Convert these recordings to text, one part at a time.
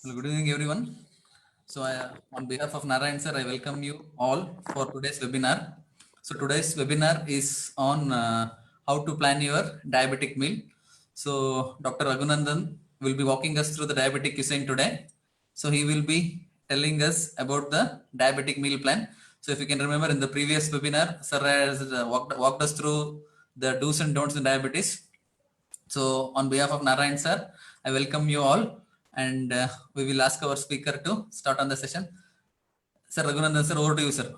Well, good evening, everyone. On behalf of Narayan sir, I welcome you all for today's webinar. So, today's webinar is on how to plan your diabetic meal. So, Dr. Raghunandan will be walking us through the diabetic cuisine today. So, he will be telling us about the diabetic meal plan. So, if you can remember in the previous webinar, sir has walked us through the do's and don'ts in diabetes. So, on behalf of Narayan sir, I welcome you all, and we will ask our speaker to start on the session. Sir Raghunandan sir, over to you, sir.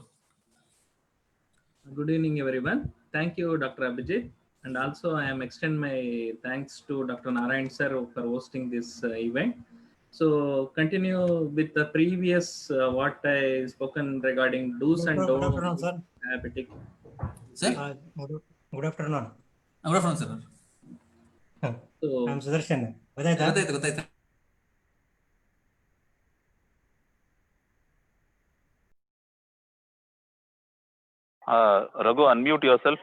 Good evening, everyone. Thank you, Dr. Abhijit. And also, I am extend my thanks to Dr. Narayan sir for hosting this event. So, continue with the previous what I spoken regarding do's and Good don'ts afternoon, sir. diabetic. Sir? Good afternoon. Good afternoon, sir. So, I'm Sudarshan. ಗೊತ್ತಾಯ್ತಾ? Raghu, unmute yourself.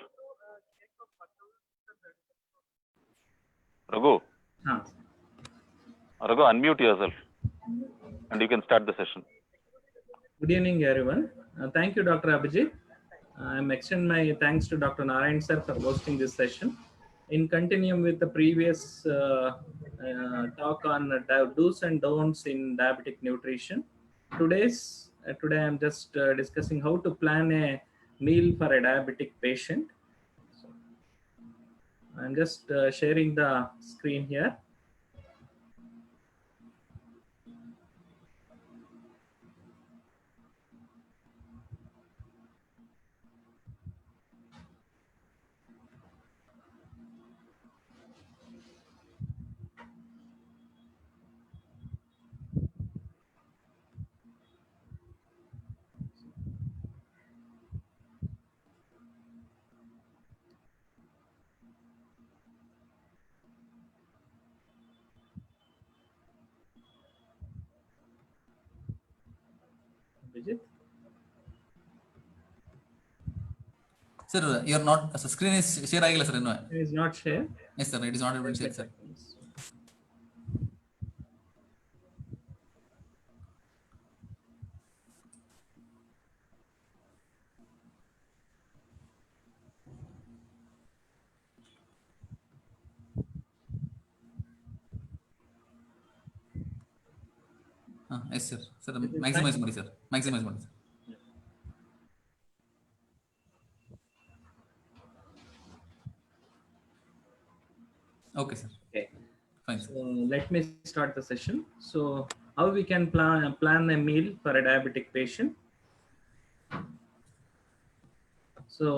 Raghu, unmute yourself and you can start the session. Good evening, everyone. Thank you, Dr. Abhijit. I'm extend my thanks to Dr. Narayan sir for hosting this session. In continuing with the previous talk on do's and don'ts in diabetic nutrition, today I'm just discussing how to plan a meal for a diabetic patient. So, I'm just sharing the screen here. Vijit? Sir, you are not, the screen is share ಆಗಿಲ್ಲ sir ಇನ್ನು. It is not shared. Yes, sir, it is not able to share, sir. Yes, sir. Sir, maximize ಮಾಡಿ, sir. Maximize ಮಾಡಿ, sir. Okay, sir. Okay. Fine. So let me start the session. So how we can plan a meal for a diabetic patient. So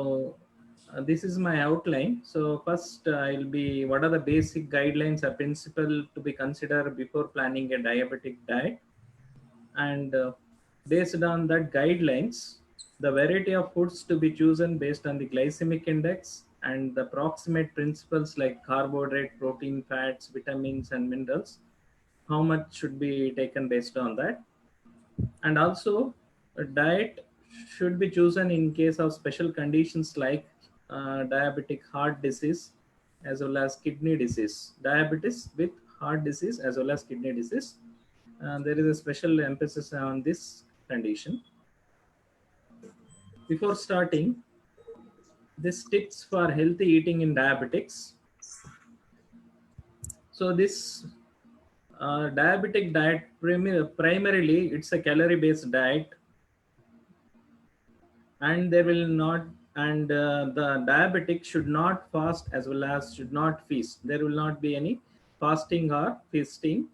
this is my outline. So first I'll be what are the basic guidelines or principle to be considered before planning a diabetic diet, and based on that guidelines, the variety of foods to be chosen based on the glycemic index and the proximate principles like carbohydrate, protein, fats, vitamins and minerals, how much should be taken based on that. And also a diet should be chosen in case of special conditions like diabetic heart disease as well as kidney disease, diabetes with heart disease as well as kidney disease. There is a special emphasis on this condition. Before starting, this tips for healthy eating in diabetics. So this diabetic diet primarily it's a calorie based diet, and they will not, and the diabetic should not fast as well as should not feast. There will not be any fasting or feasting.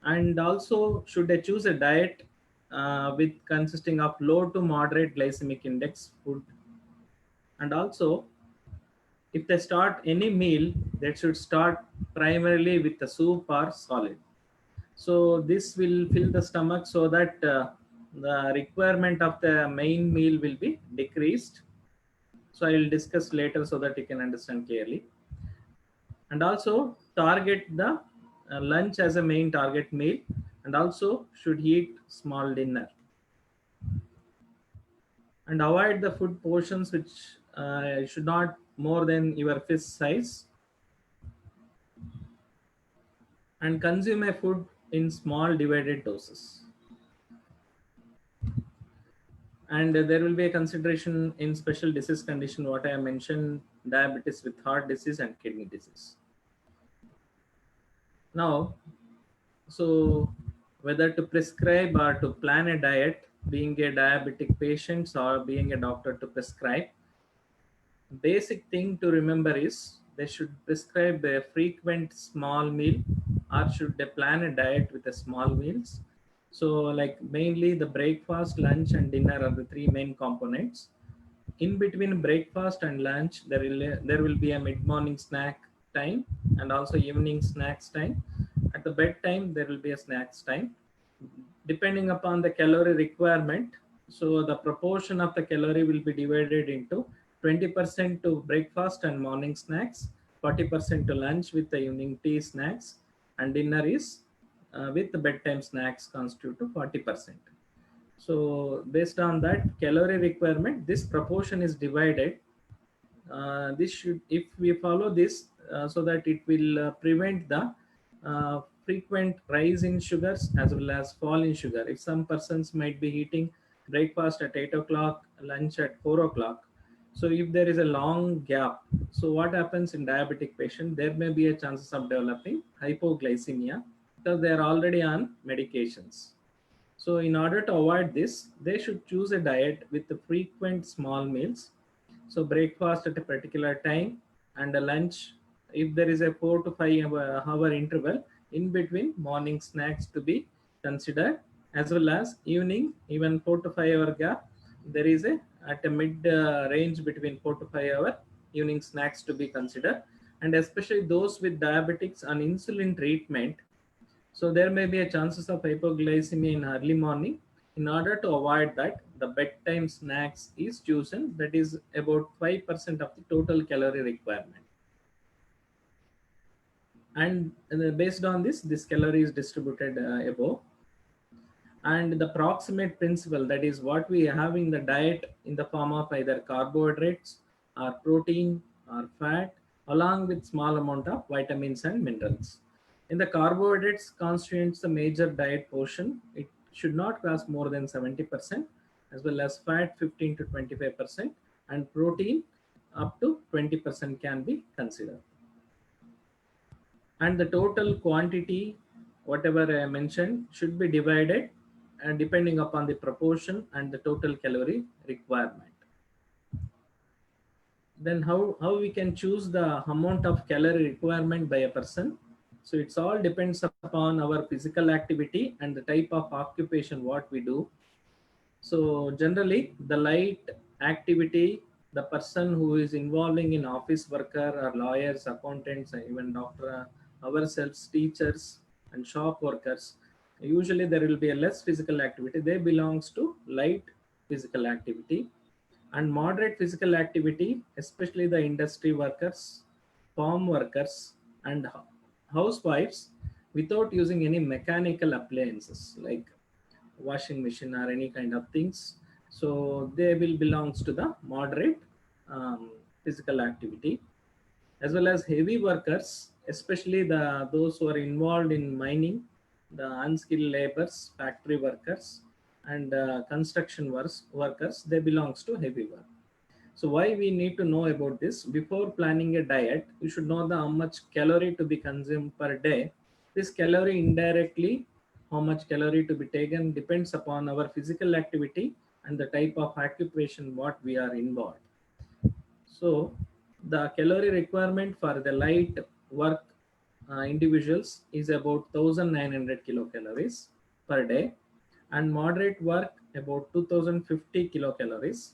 And also should they choose a diet with consisting of low to moderate glycemic index food. And also if they start any meal, they should start primarily with the soup or solid. So this will fill the stomach so that the requirement of the main meal will be decreased. So I will discuss later so that you can understand clearly. And also target the lunch as a main target meal, and also should eat small dinner. And avoid the food portions which should not more than your fist size. And consume a food in small divided doses. And there will be a consideration in special disease condition, what I mentioned, diabetes with heart disease and kidney disease. Now, so whether to prescribe or to plan a diet, being a diabetic patient or being a doctor to prescribe, basic thing to remember is they should prescribe a frequent small meal, or should they plan a diet with a small meals. So like mainly the breakfast, lunch and dinner are the three main components. In between breakfast and lunch, there will be a mid-morning snack time and also evening snacks time. At the bedtime, there will be a snacks time. Depending upon the calorie requirement, so the proportion of the calorie will be divided into 20% to breakfast and morning snacks, 40% to lunch with the evening tea snacks, and dinner is with the bedtime snacks constitute to 40%. So based on that calorie requirement, this proportion is divided. This should, if we follow this, so that it will prevent the frequent rise in sugars as well as fall in sugar. If some persons might be eating breakfast at 8 o'clock, lunch at 4 o'clock, so if there is a long gap, so what happens in diabetic patient, there may be a chances of developing hypoglycemia because they are already on medications. So in order to avoid this, they should choose a diet with the frequent small meals. So breakfast at a particular time and a lunch, if there is a 4 to 5 hour interval in between, morning snacks to be considered, as well as evening, even 4 to 5 hour gap, there is a at a mid range between 4 to 5 hour evening snacks to be considered. And especially those with diabetics on insulin treatment, so there may be a chances of hypoglycemia in early morning. In order to avoid that, the bedtime snacks is chosen, that is about 5% of the total calorie requirement. And based on this calorie is distributed above. And the proximate principle, that is what we have in the diet in the form of either carbohydrates or protein or fat, along with small amount of vitamins and minerals. In the carbohydrates constitutes the major diet portion. It should not cross more than 70%, as well as fat 15 to 25%, and protein up to 20% can be considered. And the total quantity, whatever I mentioned, should be divided and depending upon the proportion and the total calorie requirement. Then how we can choose the amount of calorie requirement by a person? So it's all depends upon our physical activity and the type of occupation what we do. So generally the light activity, the person who is involving in office worker or lawyers, accountants, and even doctor, ourselves, teachers and shop workers, usually there will be a less physical activity. They belongs to light physical activity. And moderate physical activity, especially the industry workers, farm workers and housewives, without using any mechanical appliances like washing machine or any kind of things. So they will belongs to the moderate physical activity. As well as heavy workers, especially those who are involved in mining, the unskilled laborers, factory workers, and construction workers, they belongs to heavy work. So why we need to know about this? Before planning a diet, you should know how much calorie to be consumed per day. This calorie indirectly, how much calorie to be taken depends upon our physical activity and the type of occupation what we are involved. So the calorie requirement for the light work individuals is about 1900 kilocalories per day, and moderate work about 2050 kilocalories,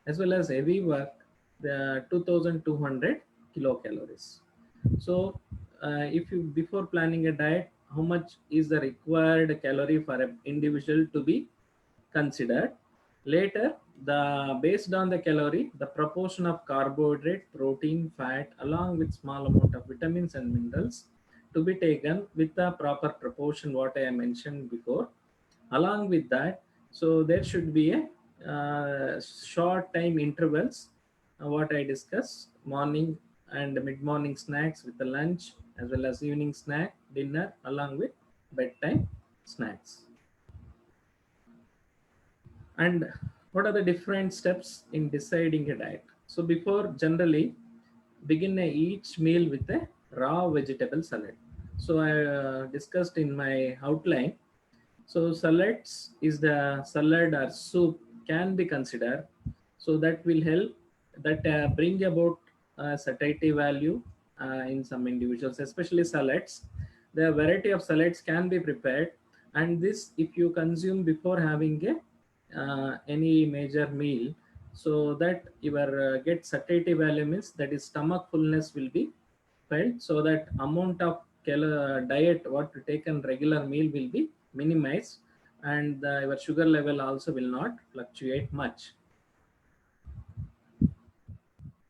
as well as heavy work the 2200 kilocalories. So if you, before planning a diet, how much is the required calorie for an individual to be considered? Later, based on the calorie, the proportion of carbohydrate, protein, fat, along with small amount of vitamins and minerals to be taken with the proper proportion what I mentioned before. Along with that, so there should be a short time intervals, what I discussed, morning and mid-morning snacks with the lunch, as well as evening snack, dinner, along with bedtime snacks. And what are the different steps in deciding a diet? So before, generally begin each meal with a raw vegetable salad. So I discussed in my outline. So salads is the salad or soup can be considered. So that will help, that bring about satiety value in some individuals, especially salads. The variety of salads can be prepared, and this if you consume before having a any major meal, so that your get satiety value means that is stomach fullness will be felt, so that amount of diet what to take in regular meal will be minimized, and your sugar level also will not fluctuate much.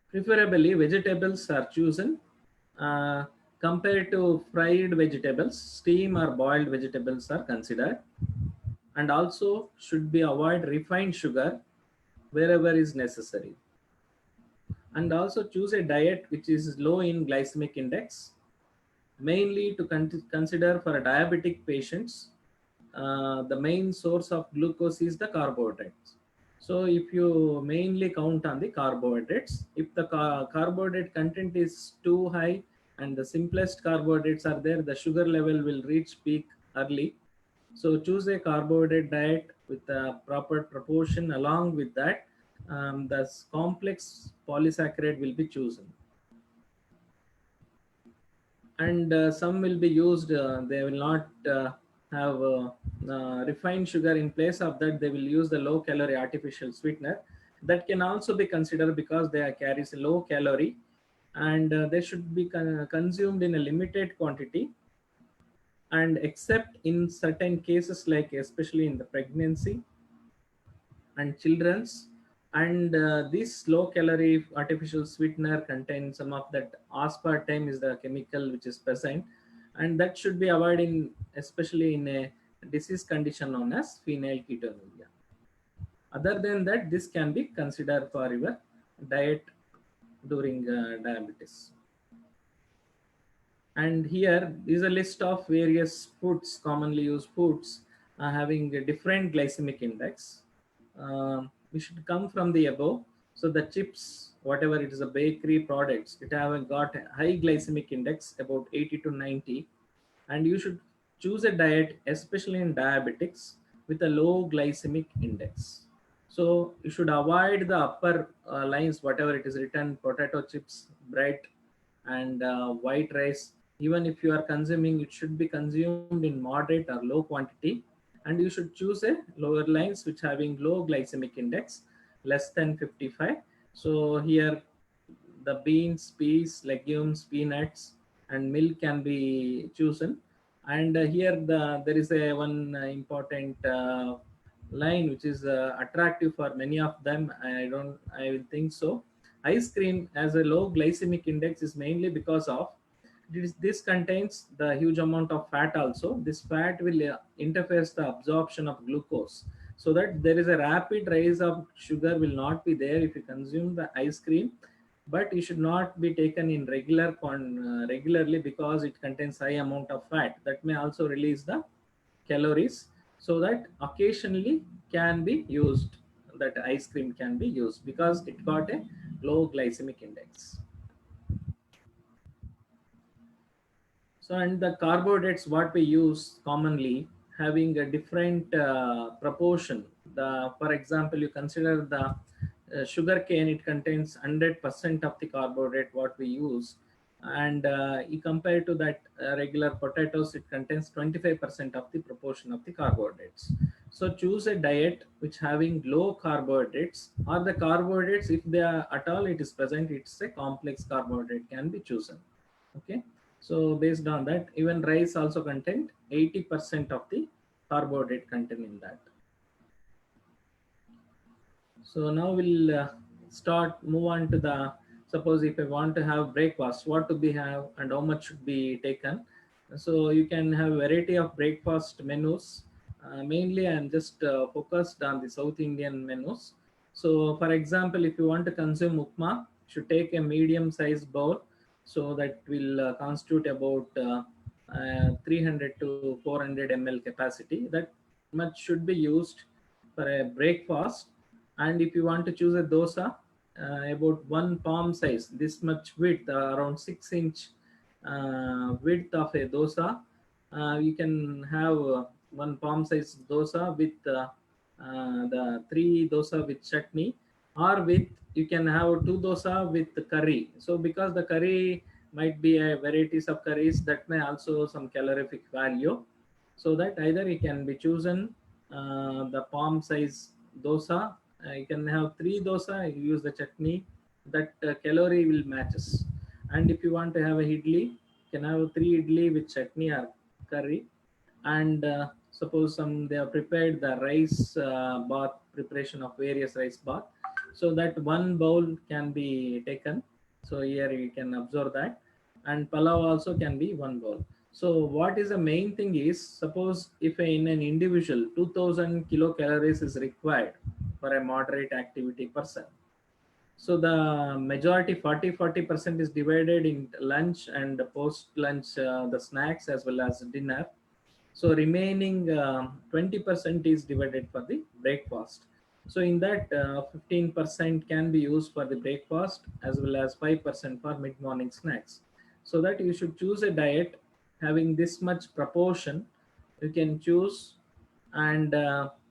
Preferably vegetables are chosen uh, compared to fried vegetables. Steam or boiled vegetables are considered, and also should be avoid refined sugar wherever is necessary, and also choose a diet which is low in glycemic index, mainly to consider for diabetic patients. The main source of glucose is the carbohydrates. So if you mainly count on the carbohydrates, if the carbohydrate content is too high and the simplest carbohydrates are there, the sugar level will reach peak early. So choose a carbohydrate diet with a proper proportion. Along with that, the complex polysaccharide will be chosen. And some will be used, they will not have refined sugar. In place of that, they will use the low calorie artificial sweetener. That can also be considered because they carries a low calorie, and they should be consumed in a limited quantity, and except in certain cases like especially in the pregnancy and children's. And this low calorie artificial sweetener contains some of that aspartame is the chemical which is present, and that should be avoided especially in a disease condition known as phenylketonuria. Other than that, this can be considered for your diet during diabetes. And here is a list of various foods, commonly used foods, having a different glycemic index. We should come from the above. So the chips, whatever it is, a bakery products, it have got a high glycemic index, about 80 to 90. And you should choose a diet, especially in diabetics, with a low glycemic index. So you should avoid the upper lines, whatever it is written, potato chips, bread, and white rice. Even if you are consuming, it should be consumed in moderate or low quantity, and you should choose a lower lines which having low glycemic index, less than 55. So here the beans, peas, legumes, peanuts, and milk can be chosen. And here there is a one important line which is attractive for many of them. I will think so. Ice cream as a low glycemic index is mainly because of this contains the huge amount of fat also. This fat will interferes the absorption of glucose, so that there is a rapid rise of sugar will not be there if you consume the ice cream. But it should not be taken in regularly, because it contains high amount of fat that may also release the calories. So that occasionally can be used, that ice cream can be used because it got a low glycemic index. So, and the carbohydrates what we use commonly having a different proportion. For example, you consider the sugar cane, it contains 100% of the carbohydrate what we use, and you compare to that regular potatoes, it contains 25% of the proportion of the carbohydrates. So choose a diet which having low carbohydrates, or the carbohydrates, if they are at all it is present, it's a complex carbohydrate can be chosen. Okay. So based on that, even rice also contain 80% of the carbohydrate content in that. So now we'll move on to the, suppose if I want to have breakfast, what to be have and how much should be taken. So you can have a variety of breakfast menus. Mainly I'm just focused on the South Indian menus. So for example, if you want to consume upma, you should take a medium sized bowl. So that will constitute about 300 to 400 ml capacity. That much should be used for a breakfast. And if you want to choose a dosa, about one palm size, this much width, around 6-inch width of a dosa, you can have one palm size dosa with the 3 dosa with chutney, or with you can have 2 dosa with curry. So because the curry might be a varieties of curries, that may also some calorific value, so that either it can be chosen the palm size dosa. You can have 3 dosa, you use the chutney, that calorie will matches. And if you want to have a idli, you can have 3 idli with chutney or curry. And suppose they have prepared the rice bath, preparation of various rice bath, so that one bowl can be taken. So here you can observe that. And palav also can be one bowl. So what is the main thing is, suppose if in an individual 2000 kilocalories is required for a moderate activity person, so the majority 40% is divided in lunch and post lunch, the snacks as well as dinner. So remaining 20% is divided for the breakfast. So in that 15% can be used for the breakfast as well as 5% for mid-morning snacks. So that you should choose a diet having this much proportion. You can choose, and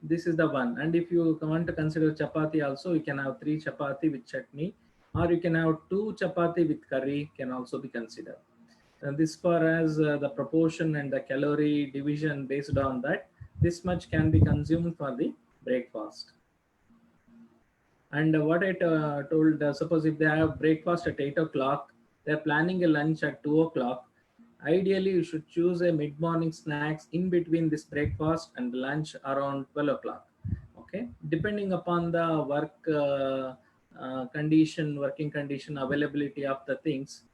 this is the one. And if you want to consider chapati also, you can have 3 chapati with chutney, or you can have 2 chapati with curry can also be considered. This far as the proportion and the calorie division, based on that, this much can be consumed for the breakfast. And what I told, suppose if they have breakfast at 8 o'clock, they're planning a lunch at 2 o'clock. Ideally, you should choose a mid-morning snacks in between this breakfast and lunch around 12 o'clock. Okay, depending upon the working condition, availability of the things,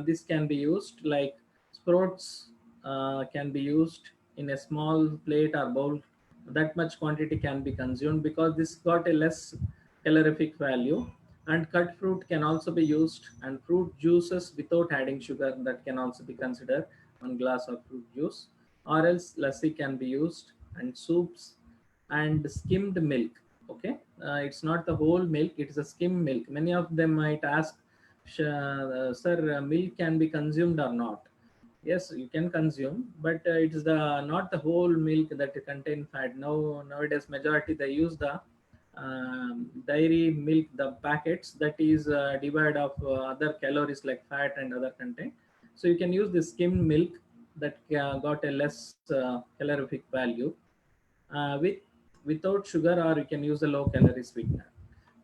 this can be used. Like sprouts can be used in a small plate or bowl. That much quantity can be consumed because this got a less calorific value. And cut fruit can also be used, and fruit juices without adding sugar, that can also be considered, 1 glass of fruit juice. Or else lassi can be used, and soups, and skimmed milk. Okay, it's not the whole milk, it's a skim milk. Many of them might ask, sir, milk can be consumed or not? Yes, you can consume, but it is not the whole milk that contain fat. Nowadays majority they use the dairy milk, the packets, that is divide of other calories like fat and other content. So you can use the skimmed milk that got a less calorific value, without sugar, or you can use a low calorie sweetener.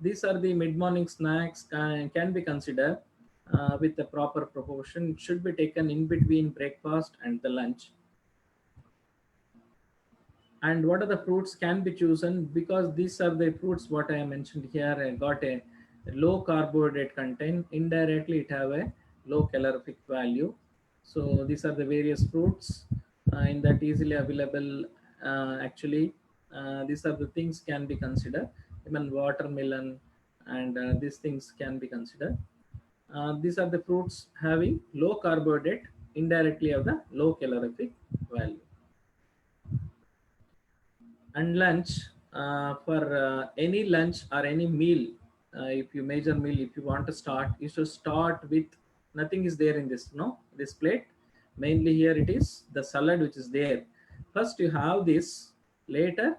These are the mid-morning snacks can be considered with the proper proportion. It should be taken in between breakfast and the lunch. And what are the fruits can be chosen, because these are the fruits what I mentioned here, got a low carbohydrate content, indirectly it have a low calorific value. So these are the various fruits in that easily available. Actually, these are the things can be considered. Even watermelon and these things can be considered. These are the fruits having low carbohydrate, indirectly have the low calorific value. And lunch, for any lunch or any meal, if you major meal, if you want to start, you should start with nothing is there in this plate. Mainly here it is the salad which is there. First you have this, later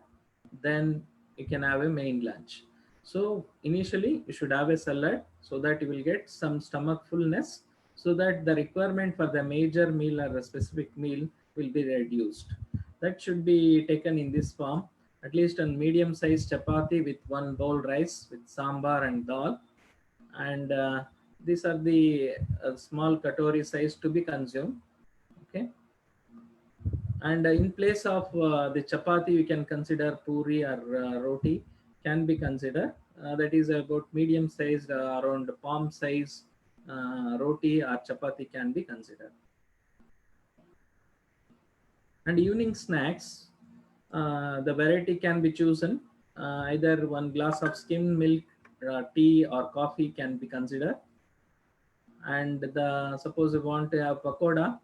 then you can have a main lunch. So initially you should have a salad, so that you will get some stomach fullness, so that the requirement for the major meal or a specific meal will be reduced. That should be taken in this form. At least a medium sized chapati with 1 bowl rice with sambar and dal. And these are the small katori size to be consumed. Okay. And in place of the chapati, you can consider puri or roti can be considered. That is about medium sized, around palm size roti or chapati can be considered. And evening snacks, the variety can be chosen. Either 1 glass of skimmed milk, tea or coffee can be considered. And suppose you want to have pakoda,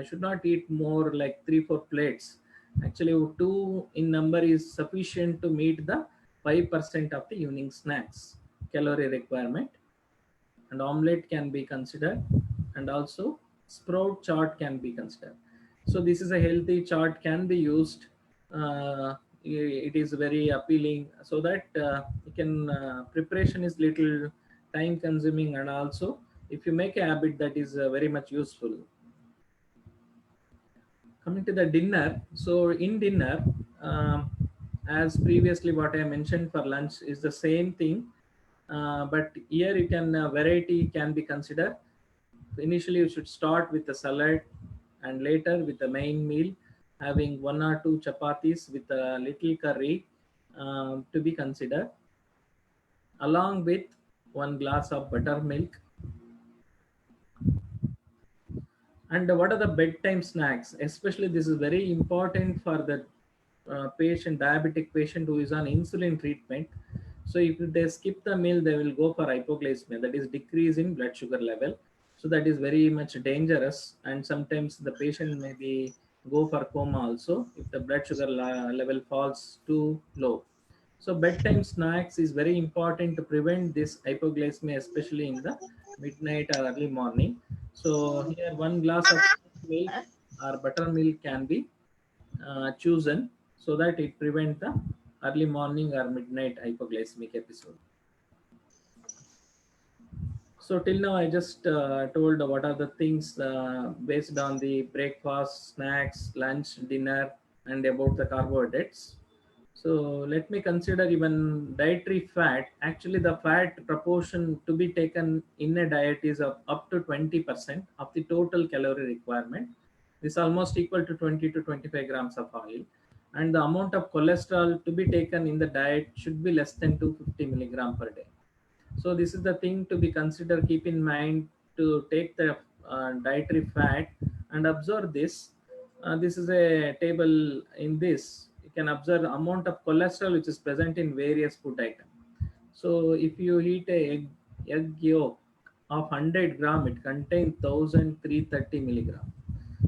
should not eat more like 3-4 plates. Actually, 2 in number is sufficient to meet the 5% of the evening snacks calorie requirement. And omelette can be considered, and also sprout chart can be considered. So this is a healthy chart, can be used. It is very appealing, so that you can preparation is little time consuming, and also if you make a habit, that is very much useful. Coming to the dinner, so in dinner, as previously what I mentioned for lunch is the same thing, but here you can variety can be considered. Initially, you should start with the salad, and later with the main meal, having 1 or 2 chapatis with a little curry to be considered, along with 1 glass of buttermilk. And what are the bedtime snacks? Especially this is very important for the diabetic patient who is on insulin treatment. So if they skip the meal, they will go for hypoglycemia, that is decrease in blood sugar level. So that is very much dangerous, and sometimes the patient may be go for coma also if the blood sugar level falls too low. So bedtime snacks is very important to prevent this hypoglycemia, especially in the midnight or early morning. So here 1 glass of milk or buttermilk can be chosen, so that it prevent the early morning or midnight hypoglycemic episode. So till now, I just told what are the things based on the breakfast, snacks, lunch, dinner, and about the carbohydrates. So let me consider even dietary fat. Actually, the fat proportion to be taken in a diet is of up to 20% of the total calorie requirement. This is almost equal to 20 to 25 grams of oil. And the amount of cholesterol to be taken in the diet should be less than 250 milligram per day. So this is the thing to be considered. Keep in mind to take the dietary fat and observe this. This is a table. In this, you can observe the amount of cholesterol which is present in various food items. So if you eat a egg yolk of 100 gram, it contains 1330 milligram.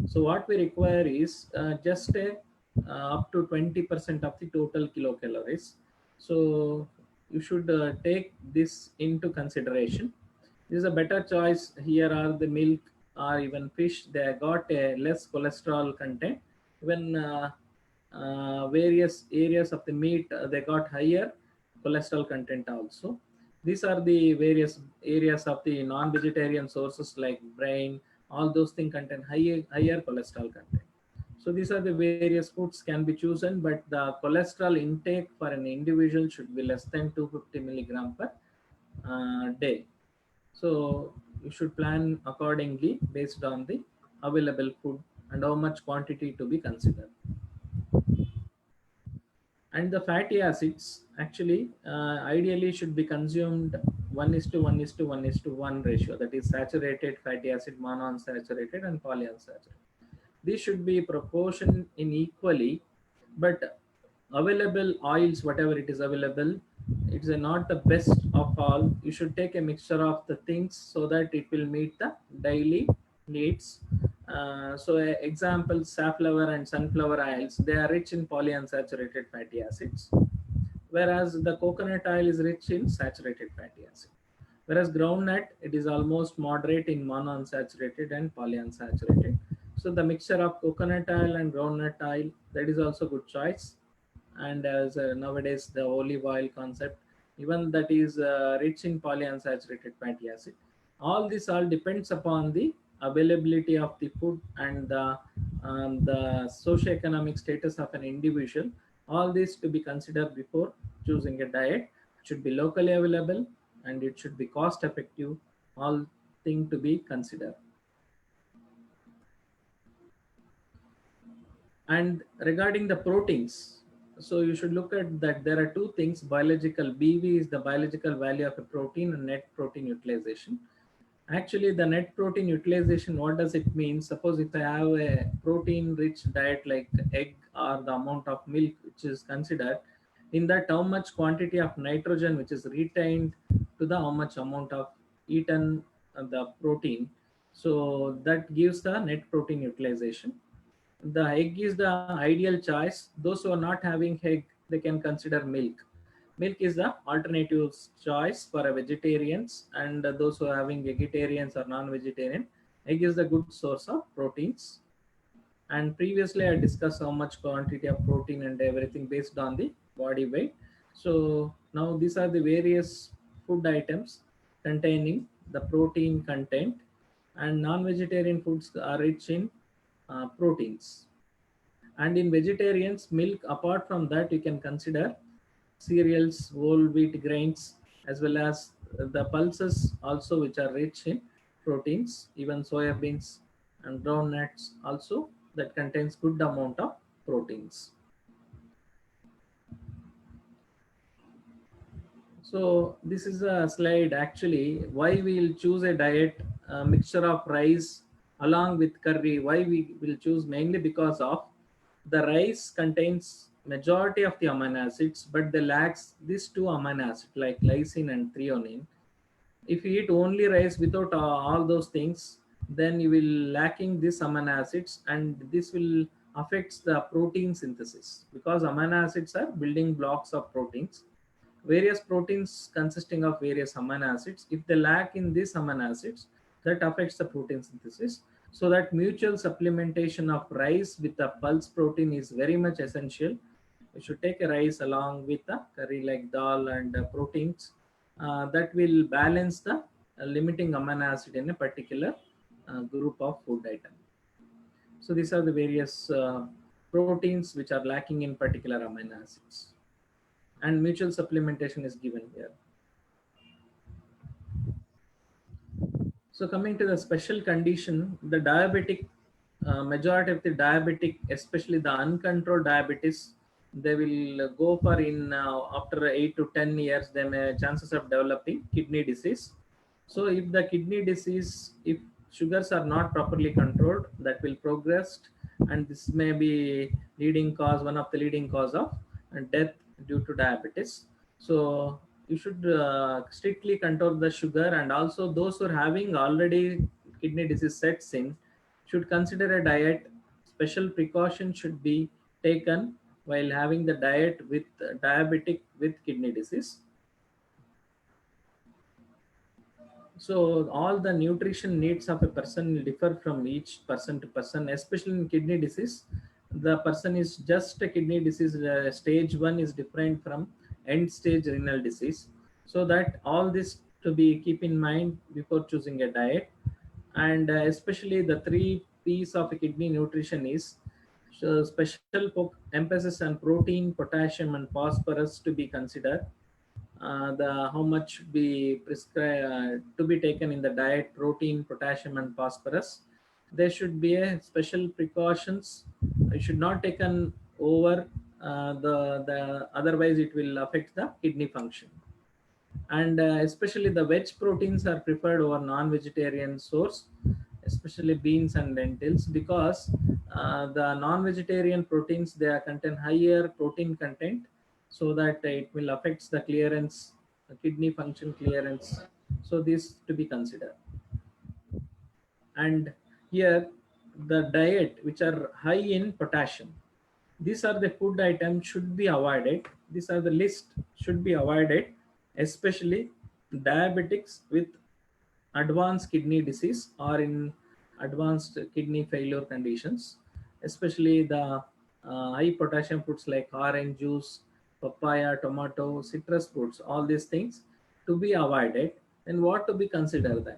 So what we require is just up to 20% of the total kilocalories. So you should take this into consideration. This is a better choice. Here are the milk or even fish. They got a less cholesterol content. Even various areas of the meat, they got higher cholesterol content also. These are the various areas of the non-vegetarian sources like brain. All those things contain higher cholesterol content. So these are the various foods can be chosen, but the cholesterol intake for an individual should be less than 250 milligram per day. So you should plan accordingly based on the available food and how much quantity to be considered. And the fatty acids actually ideally should be consumed 1:1:1:1 ratio, that is saturated fatty acid, monounsaturated, and polyunsaturated. These should be proportioned in equally, but available oils, whatever it is available, it's not the best of all. You should take a mixture of the things so that it will meet the daily needs. So example, safflower and sunflower oils, they are rich in polyunsaturated fatty acids, whereas the coconut oil is rich in saturated fatty acid. Whereas groundnut, it is almost moderate in monounsaturated and polyunsaturated. So the mixture of coconut oil and groundnut oil, that is also good choice. And as nowadays the olive oil concept, even that is rich in polyunsaturated fatty acid. All this all depends upon the availability of the food and the socioeconomic status of an individual. All this to be considered before choosing a diet. It should be locally available and it should be cost effective. All thing to be considered. And regarding the proteins, so you should look at that there are two things. Biological BV is the biological value of a protein, and net protein utilization. Actually, the net protein utilization, what does it mean? Suppose if I have a protein rich diet like egg or the amount of milk which is considered, in that how much quantity of nitrogen which is retained to the how much amount of eaten the protein. So that gives the net protein utilization. The egg is the ideal choice. Those who are not having egg, they can consider milk. Milk is the alternative choice for a vegetarians, and those who are having vegetarians or non-vegetarian. Egg is the good source of proteins. And previously I discussed how much quantity of protein and everything based on the body weight. So now these are the various food items containing the protein content, and non-vegetarian foods are rich in proteins. And in vegetarians, milk, apart from that, you can consider cereals, whole wheat grains, as well as the pulses also, which are rich in proteins, even soya beans and brown nuts also, that contains good amount of proteins. So this is a slide actually why we will choose a diet mixture of rice along with curry. Why we will choose, mainly because of the rice contains majority of the amino acids, but they lacks these two amino acids like lysine and threonine. If you eat only rice without all those things, then you will lacking these amino acids, and this will affects the protein synthesis, because amino acids are building blocks of proteins. Various proteins consisting of various amino acids, if they lack in these amino acids, that affects the protein synthesis. So that mutual supplementation of rice with the pulse protein is very much essential. We should take a rice along with a curry like dal and proteins that will balance the limiting amino acid in a particular group of food item. So these are the various proteins which are lacking in particular amino acids, and mutual supplementation is given here. So coming to the special condition, the diabetic, majority of the diabetic, especially the uncontrolled diabetes, they will go for in after 8 to 10 years, they may chances of developing kidney disease. So if the kidney disease, if sugars are not properly controlled, that will progress, and this may be leading cause, one of the leading cause of death due to diabetes. So you should strictly control the sugar, and also those who are having already kidney disease sets in should consider a diet. Special precaution should be taken while having the diet with diabetic with kidney disease. So all the nutrition needs of a person will differ from each person to person, especially in kidney disease. The person is just a kidney disease stage 1 is different from end stage renal disease. So that all this to be keep in mind before choosing a diet. And especially the 3 P's of kidney nutrition is, so special emphasis on protein, potassium and phosphorus to be considered. The how much should be prescribed to be taken in the diet: protein, potassium and phosphorus. There should be a special precautions. It should not taken over the otherwise it will affect the kidney function. And especially the veg proteins are preferred over non-vegetarian source, especially beans and lentils, because the non-vegetarian proteins, they are contain higher protein content, so that it will affects the clearance, kidney function clearance. So this to be considered. And here the diet which are high in potassium, these are the food items should be avoided. These are the list should be avoided, especially diabetics with advanced kidney disease or in advanced kidney failure conditions, especially the high potassium foods like orange juice, papaya, tomato, citrus fruits, all these things to be avoided. And what to be considered then?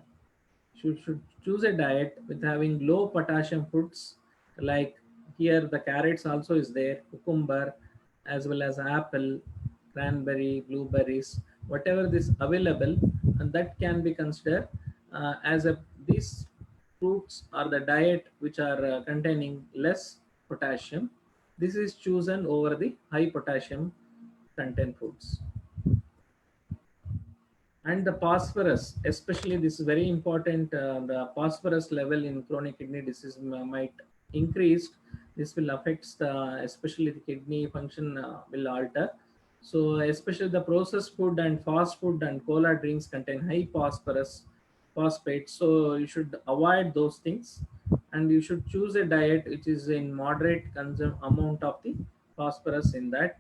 Should choose a diet with having low potassium foods, like here the carrots also is there, cucumber, as well as apple, cranberry, blueberries, whatever is available, and that can be considered as a these fruits are the diet which are containing less potassium. This is chosen over the high potassium content foods. And the phosphorus, especially this is very important, the phosphorus level in chronic kidney disease might increase. This will affect the, especially the kidney function will alter. So especially the processed food and fast food and cola drinks contain high phosphorus. phosphate. So you should avoid those things, and you should choose a diet which is in moderate amount of the phosphorus in that.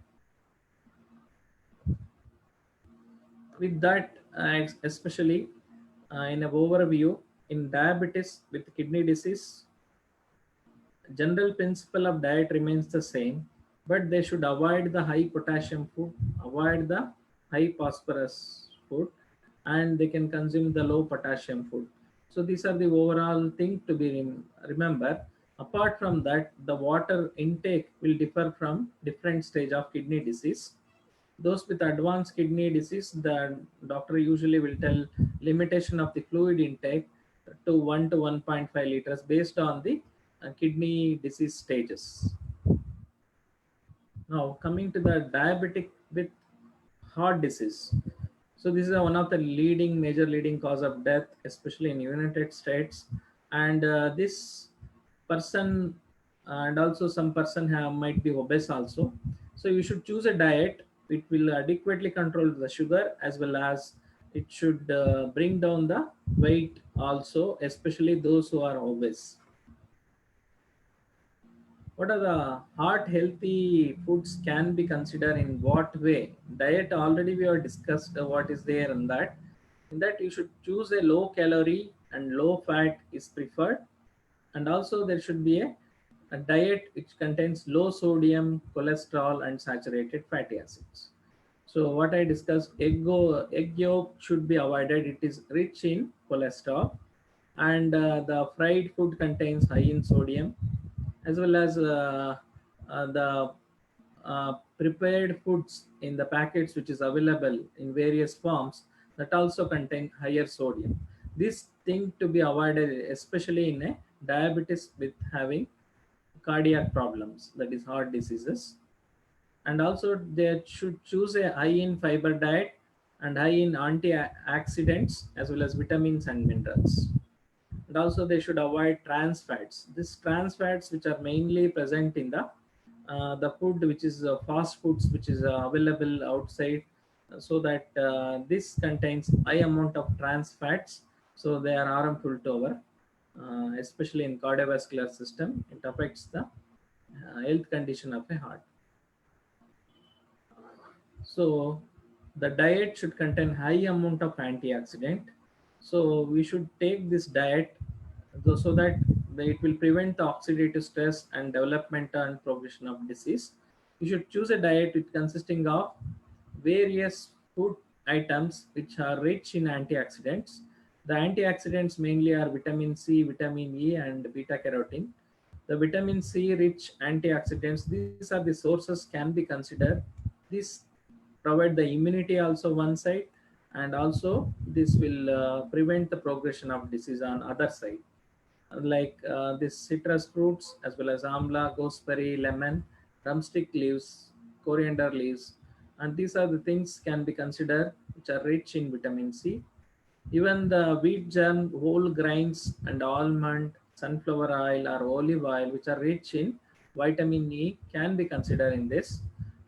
With that, especially in an overview, in diabetes with kidney disease, general principle of diet remains the same, but they should avoid the high potassium food, avoid the high phosphorus food, and they can consume the low potassium food. So these are the overall thing to be remember. Apart from that, the water intake will differ from different stage of kidney disease. Those with advanced kidney disease, the doctor usually will tell limitation of the fluid intake to 1 to 1.5 liters based on the kidney disease stages. Now coming to the diabetic with heart disease. So this is one of the major leading cause of death, especially in United States. And this person, and also some person might be obese also. So you should choose a diet which will adequately control the sugar, as well as it should bring down the weight also, especially those who are obese. What are the heart healthy foods can be considered in what way? Diet, already we have discussed what is there in that. In that, you should choose a low calorie and low fat is preferred. And also there should be a diet which contains low sodium, cholesterol, and saturated fatty acids. So what I discussed, egg yolk should be avoided. It is rich in cholesterol, and the fried food contains high in sodium, as well as the prepared foods in the packets which is available in various forms that also contain higher sodium. This thing to be avoided, especially in a diabetes with having cardiac problems, that is heart diseases. And also they should choose a high in fiber diet and high in antioxidants, as well as vitamins and minerals. And also they should avoid trans fats. These trans fats which are mainly present in the food which is fast foods which is available outside, so that this contains high amount of trans fats, so they are harmful to our especially in cardiovascular system. It affects the health condition of a heart. So the diet should contain high amount of antioxidant. So we should take this diet so that it will prevent the oxidative stress and development and progression of disease. You should choose a diet with consisting of various food items which are rich in antioxidants. The antioxidants mainly are vitamin C, vitamin E, and beta carotene. The vitamin C rich antioxidants, these are the sources can be considered. This provide the immunity also one side, and also this will prevent the progression of disease on other side, like this citrus fruits, as well as amla, gooseberry, lemon, drumstick leaves, coriander leaves, and these are the things can be considered which are rich in vitamin C. Even the wheat germ, whole grains, and almond, sunflower oil, or olive oil, which are rich in vitamin E, can be considered in this.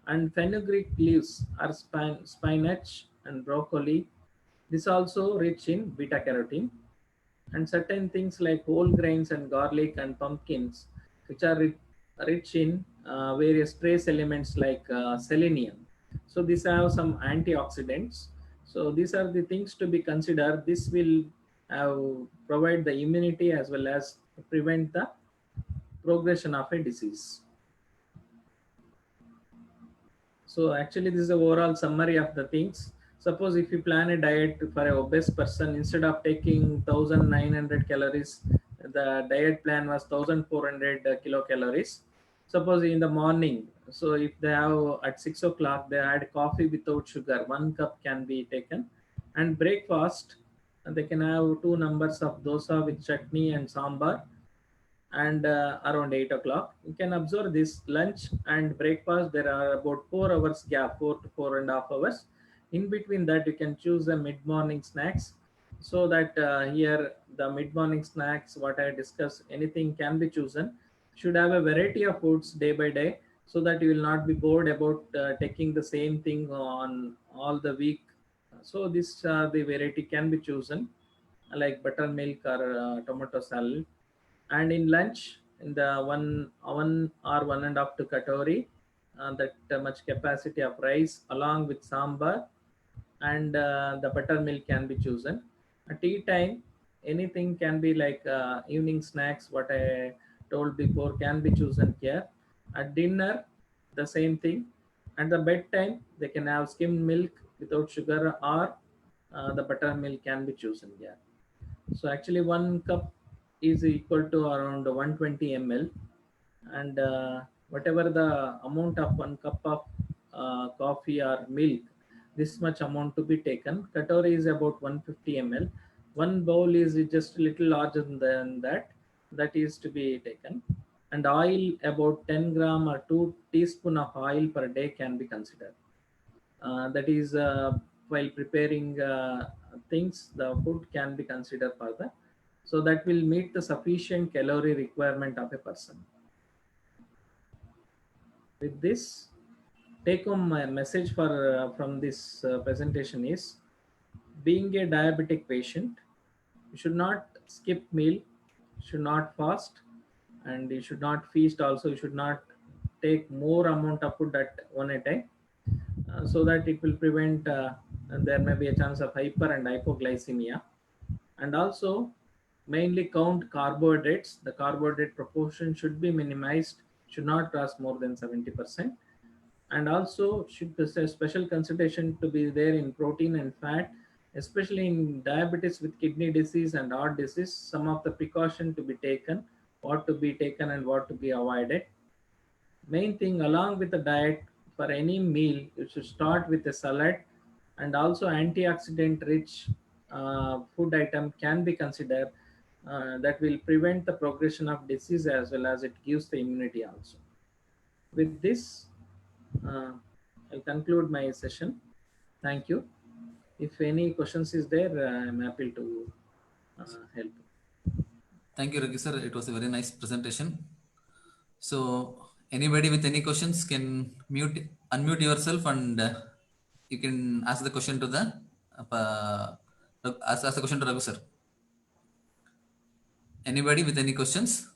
And fenugreek leaves are spinach and broccoli. This also rich in beta carotene. And certain things like whole grains and garlic and pumpkins, which are rich in various trace elements like selenium. So these have some antioxidants. So these are the things to be considered. This will provide the immunity, as well as prevent the progression of a disease. So actually this is the overall summary of the things. Suppose if you plan a diet for a obese person, instead of taking 1900 calories, the diet plan was 1400 kilocalories. Suppose in the morning, so if they have at 6 o'clock, they had coffee without sugar, 1 cup can be taken. And breakfast, they can have 2 numbers of dosa with chutney and sambar, and around 8 o'clock. You can observe this lunch and breakfast. There are about 4 hours gap, 4 to 4.5 hours. In between that, you can choose the mid-morning snacks, so that here the mid-morning snacks, what I discussed, anything can be chosen. Should have a variety of foods day by day, so that you will not be bored about taking the same thing on all the week. So this the variety can be chosen. like buttermilk or tomato salad. And in lunch, in the 1 or 1.5 to katori, that much capacity of rice along with sambar, and the buttermilk can be chosen. At tea time, anything can be like evening snacks, what I told before, can be chosen here. At dinner, the same thing. At the bedtime, they can have skimmed milk without sugar, or the buttermilk can be chosen here. So actually, 1 cup is equal to around 120 ml, and whatever the amount of 1 cup of coffee or milk, this much amount to be taken. Katori is about 150 ml. One bowl is just a little larger than that. That is to be taken. And oil, about 10 gram or 2 teaspoon of oil per day can be considered. That is while preparing things, the food can be considered further. So that will meet the sufficient calorie requirement of a person. With this, take home message for from this presentation is, being a diabetic patient, you should not skip meal, should not fast, and you should not feast also. You should not take more amount of food at one a time, so that it will prevent and there may be a chance of hyper and hypoglycemia. And also mainly count carbohydrates. The carbohydrate proportion should be minimized, should not cross more than 70%. And also should be a special consideration to be there in protein and fat, especially in diabetes with kidney disease and heart disease. Some of the precaution to be taken, what to be taken and what to be avoided. Main thing, along with the diet, for any meal you should start with a salad, and also antioxidant rich food item can be considered. That will prevent the progression of disease as well as it gives the immunity also. With this, I'll conclude my session. Thank you. If any questions is there, I'm happy to help. Thank you, Raghu sir. It was a very nice presentation. So anybody with any questions can unmute yourself, and you can ask the question to the ask the question to Raghu sir. Anybody with any questions?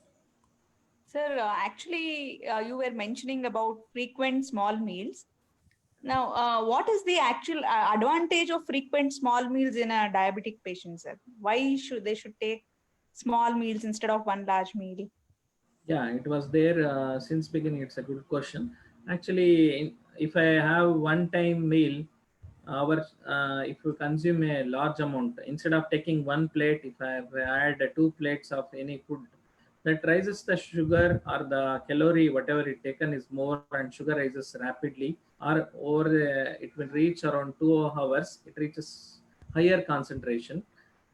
Sir, actually, you were mentioning about frequent small meals. Now, what is the actual advantage of frequent small meals in a diabetic patient, sir? Why should they take small meals instead of one large meal? Yeah, it was there since beginning. It's a good question. Actually, if I have one-time meal, if you consume a large amount, instead of taking one plate, if I add 2 plates of any food, that rises the sugar or the calorie, whatever it taken is more, and sugar rises rapidly, or over it will reach around 2 hours, it reaches higher concentration.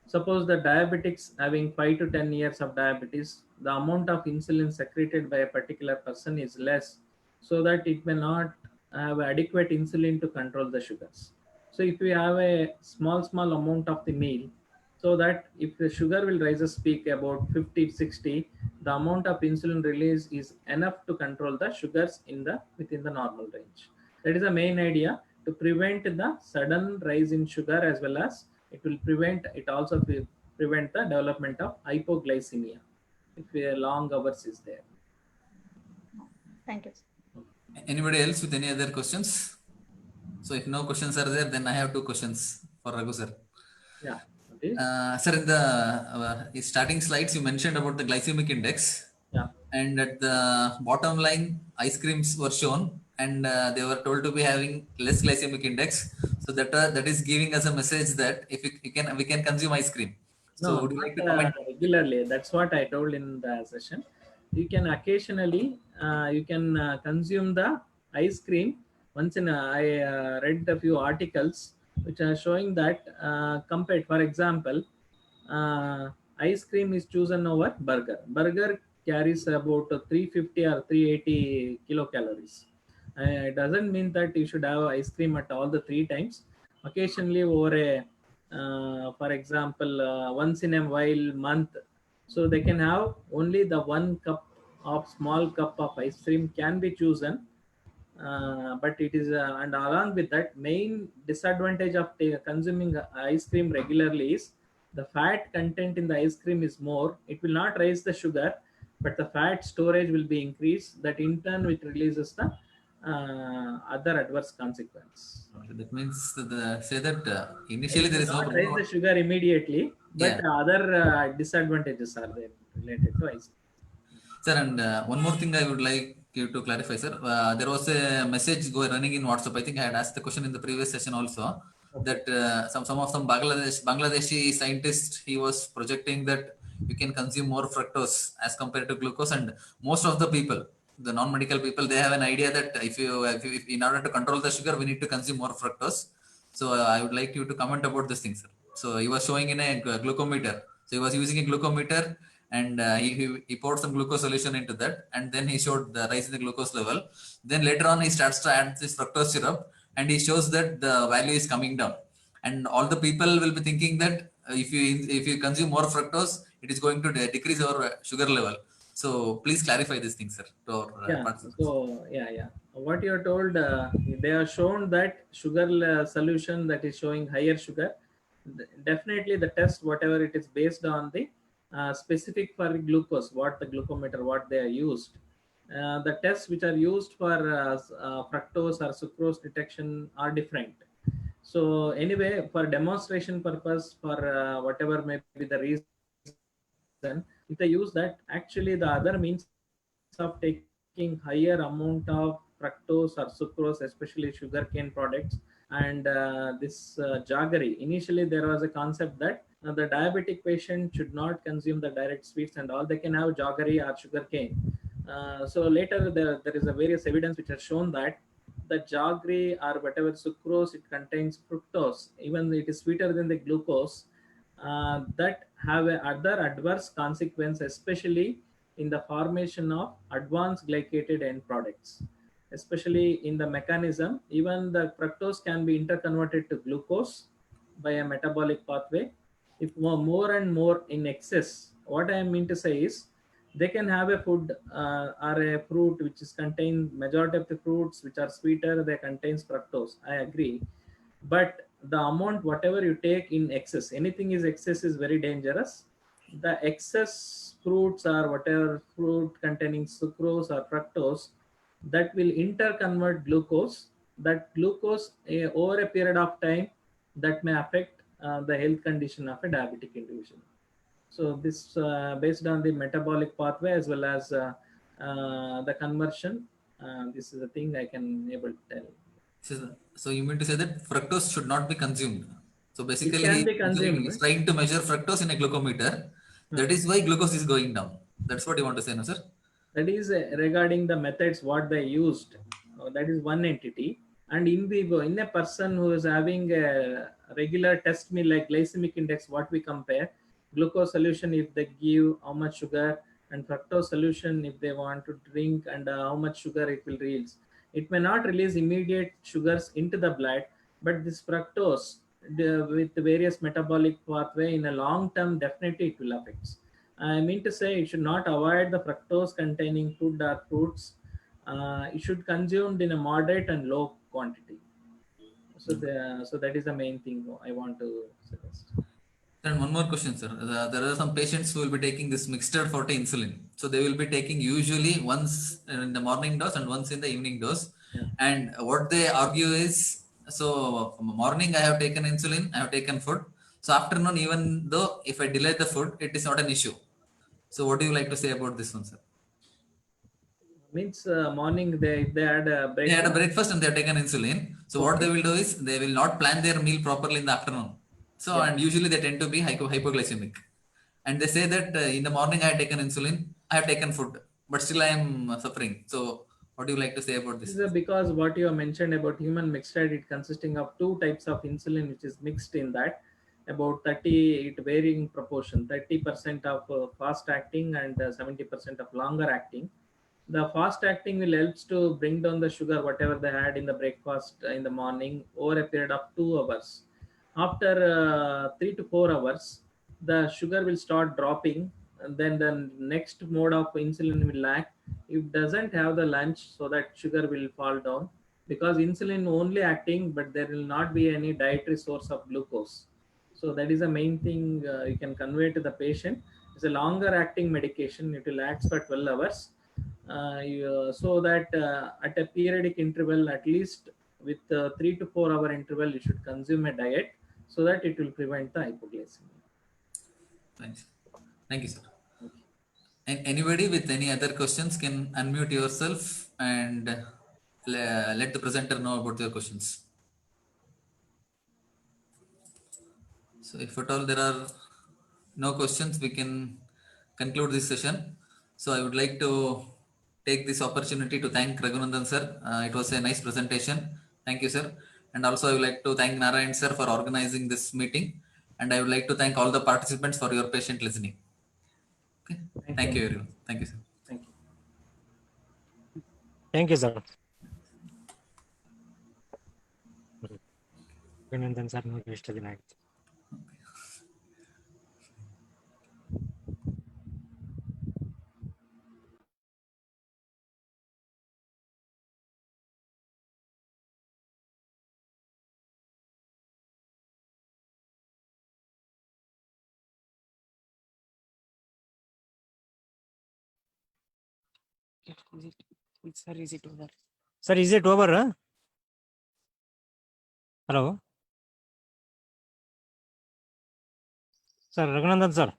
Suppose the diabetics having 5 to 10 years of diabetes, the amount of insulin secreted by a particular person is less, so that it may not have adequate insulin to control the sugars. So if we have a small amount of the meal, so that if the sugar will rise a peak about 50, 60, the amount of insulin release is enough to control the sugars within the normal range. That is the main idea, to prevent the sudden rise in sugar, as well as it also prevent the development of hypoglycemia if a long hours is there. Thank you. Anybody else with any other questions? So if no questions are there, then I have 2 questions for Raghu sir. Yeah. Okay. Sir, in the starting slides, you mentioned about the glycemic index. Yeah. And at the bottom line, ice creams were shown, and they were told to be having less glycemic index. So that is giving us a message that if we can consume ice cream. So No, would you like to not comment? regularly. That's what I told in the session. You can occasionally you can consume the ice cream. Once in I read a few articles which are showing that compared, for example, ice cream is chosen over burger. Burger carries about 350 or 380 kilocalories. It doesn't mean that you should have ice cream at all the 3 times. Occasionally over a for example, once in a while month, so they can have only the 1 cup of small cup of ice cream can be chosen. But it is and along with that, main disadvantage of consuming ice cream regularly is the fat content in the ice cream is more, it will not raise the sugar, but the fat storage will be increased. That in turn it releases the other adverse consequence. Okay, that means say that initially It there will is no not raise the sugar immediately, but Yeah. other disadvantages are there related to ice cream. Sir, and one more thing I would like you to clarify, sir. There was a message running in WhatsApp. I think I had asked the question in the previous session also that some Bangladeshi scientist, he was projecting that you can consume more fructose as compared to glucose, and most of the people, the non-medical people, they have an idea that if in order to control the sugar, we need to consume more fructose. So I would like you to comment about this thing, sir. So he was showing in a glucometer. So he was using a glucometer, and he poured some glucose solution into that, and then he showed the rise in the glucose level. Then later on he starts to add this fructose syrup, and he shows that the value is coming down, and all the people will be thinking that if you consume more fructose, it is going to decrease our sugar level. So please clarify this thing, sir, to our Yeah. participants. So yeah. What you are told, they are shown that sugar solution that is showing higher sugar. Definitely, the test, whatever it is based on the specific for glucose, what the glucometer, what they are used. The tests which are used for fructose or sucrose detection are different. So anyway, for demonstration purpose, for whatever may be the reason, if they use that, actually the other means of taking higher amount of fructose or sucrose, especially sugarcane products, and this jaggery. Initially, there was a concept that the diabetic patient should not consume the direct sweets and all; they can have jaggery or sugarcane. So later, there is a various evidence which has shown that the jaggery or whatever sucrose, it contains fructose, even it is sweeter than the glucose, that have a other adverse consequence, especially in the formation of advanced glycated end products, especially in the mechanism. Even the fructose can be interconverted to glucose by a metabolic pathway. If more and more in excess, what I mean to say is, they can have a food or a fruit which is contain majority of the fruits which are sweeter, they contains fructose. I agree, but the amount whatever you take in excess, anything is excess is very dangerous. The excess fruits or whatever fruit containing sucrose or fructose, that will interconvert glucose. That glucose over a period of time, that may affect the health condition of a diabetic individual. So this based on the metabolic pathway as well as the conversion, this is the thing I can able to tell. So you mean to say that fructose should not be consumed. So It basically, can be consumed. he's trying to measure fructose in a glucometer. That is why glucose is going down. That's what you want to say, no, sir? That is regarding the methods what they used. That is one entity. And in vivo, in a person who is having a regular test meal like glycemic index, what we compare, glucose solution if they give how much sugar, and fructose solution if they want to drink, and how much sugar it will release. It may not release immediate sugars into the blood, but this fructose with the various metabolic pathway in a long term, definitely it will affect. I mean to say, it should not avoid the fructose containing food or fruits. It should consumed in a moderate and low quantity. So that is the main thing I want to suggest. And one more question, sir. There are some patients who will be taking this mixture forte insulin. So they will be taking usually once in the morning dose and once in the evening dose. Yeah. And what they argue is, so morning I have taken insulin, I have taken food. So afternoon, even though if I delay the food, it is not an issue. So what do you like to say about this one, sir? Means morning they had a breakfast. They had a breakfast and they have taken insulin. So what they will do is they will not plan their meal properly in the afternoon. So and usually they tend to be hypoglycemic. And they say that in the morning I have taken insulin, I have taken food, but still I am suffering. So what do you like to say about this? This is because what you have mentioned about human mixed diet, it consisting of two types of insulin which is mixed in that, about 30, it varying proportion, 30% of fast acting and 70% of longer acting. The fast acting will helps to bring down the sugar whatever they had in the breakfast in the morning over a period of 2 hours. After 3 to 4 hours, the sugar will start dropping, and then the next mode of insulin will lack. It doesn't have the lunch, so that sugar will fall down, because insulin only acting, but there will not be any dietary source of glucose. So that is the main thing you can convey to the patient. It's a longer acting medication. It will act for 12 hours. So that at a periodic interval, at least with 3 to 4 hour interval, you should consume a diet so that it will prevent the hypoglycemia. Thanks. Thank you, sir. And anybody with any other questions can unmute yourself and let the presenter know about your questions. So if at all there are no questions, we can conclude this session. So I would like to take this opportunity to thank Raghunandan sir. It was a nice presentation. Thank you, sir. And also I would like to thank Narayan sir for organizing this meeting. And I would like to thank all the participants for your patient listening. Okay. Thank you, everyone. Thank you, sir. Thank you. Thank you, sir. Abhinandan sir, no ಇಷ್ಟ ದಿನ ಆಯ್ತು. Sir, is it over? Sir, is it over? Hello? Sir, Raghunandan sir.